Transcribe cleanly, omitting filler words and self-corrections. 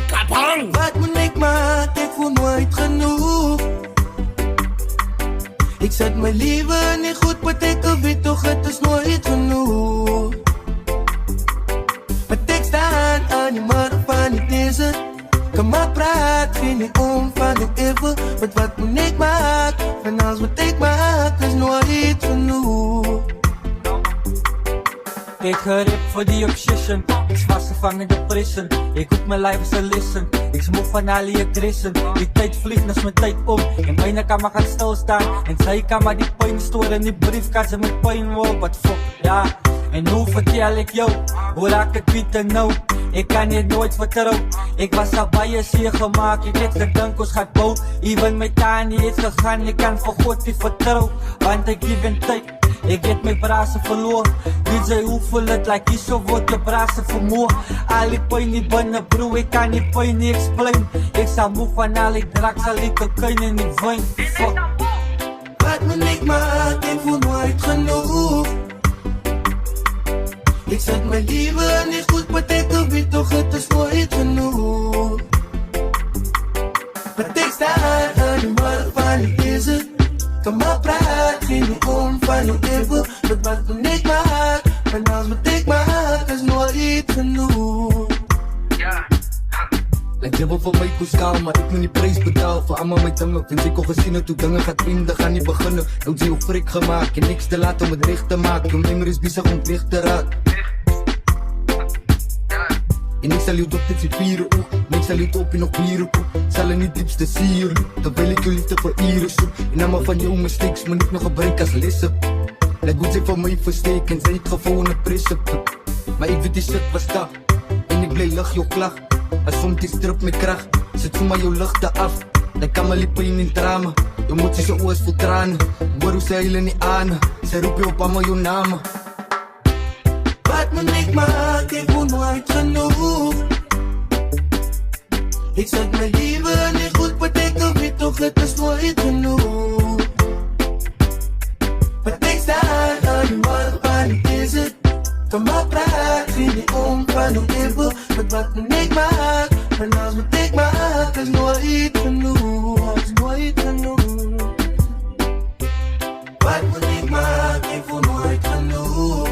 Kapang! Wat moet ik maken? Ik voel nooit genoeg. Ik zet mijn leven niet goed, maar ik weet toch het is nooit genoeg. Maar ik sta aan die morgen van niet deze. Kan maar praat, geen niet om van nog even. Want wat moet ik maken? Van alles wat ik maak is nooit genoeg. Ik gerip voor die obsession. Ik was gevangen in de prison. Ik hoek mijn lijf als een listen. Ik smoeg van al die agression. Die tijd vliegt als mijn tijd om. En mijn kan maar gaan stilstaan. En zij kan maar die pijn storen. Die briefkaart ze met pijn worden. Wat fuck, ja. En hoe vertel ik jou? Hoe raak ik weten nou? Ik kan je nooit vertrouwen. Ik was al bij je zeer gemaakt. Ik heb gedankt hoe gaat bouwen. Even mijn taal niet is gegaan. Ik kan voor God die vertrouwen. Want ik geef een tijd. Ik heb mijn brazen verloren. Wie zei hoeveel het lijkt hier zo wordt je brazen vermoord. Al die pijn niet binnen broer, ik kan die pijn niet explain. Ik zal moe van al die drak, zal ik kokaine niet wijn. Fuck. Wat moet ik maken? Ik voel nooit genoeg. Ik zet mijn leven niet goed, maar ik weet toch het is nooit genoeg. Maar ik sta aan die morgen van niet deze. Kan maar praat, geen niet om van nog even. Wat moet ik maak? Van alles wat ik maak is nooit genoeg. Lijkt dubbel voor mij koeskaal, maar ik moet die prijs betaal. Voor allemaal mijn tangen, vind ik al gezien het hoe dingen gaat vrienden gaan niet beginnen. Nou zie je frik gemaakt, en niks te laten om het recht te maken. Je memory is bezig om licht te raken. En ik zal je op dit zit vieren oog. En ik zal je op in nog vieren koek. Zal er niet diepste zien, terwijl ik je liefde voor ieren zoek. En allemaal van jouw mistakes moet ik nog gebruiken als lessen. Lijkt goed zich van mij versteken, zijn het gewoon een principe. Maar ik weet die shit was dat. En ik blij lach jouw klacht. Als soms die strip met kracht, zet voor mij jouw luchten af. Dan kan mijn lippen in tranen. Je moet zich zo oors vol tranen. Hoor hoe ze huilen niet aan. Ze roep je op allemaal jouw namen. Wat moet ik maken? Ik voel nooit genoeg. Ik zet mijn leven niet goed, maar ik weet toch het is nooit genoeg. Maar ik sta aan die morgen van niet is het. Kan maar praat, geen niet om van nog even. Maar wat moet ik maken? Van alles wat ik maak is nooit genoeg. Is nooit genoeg. Wat moet ik maken? Ik voel nooit genoeg.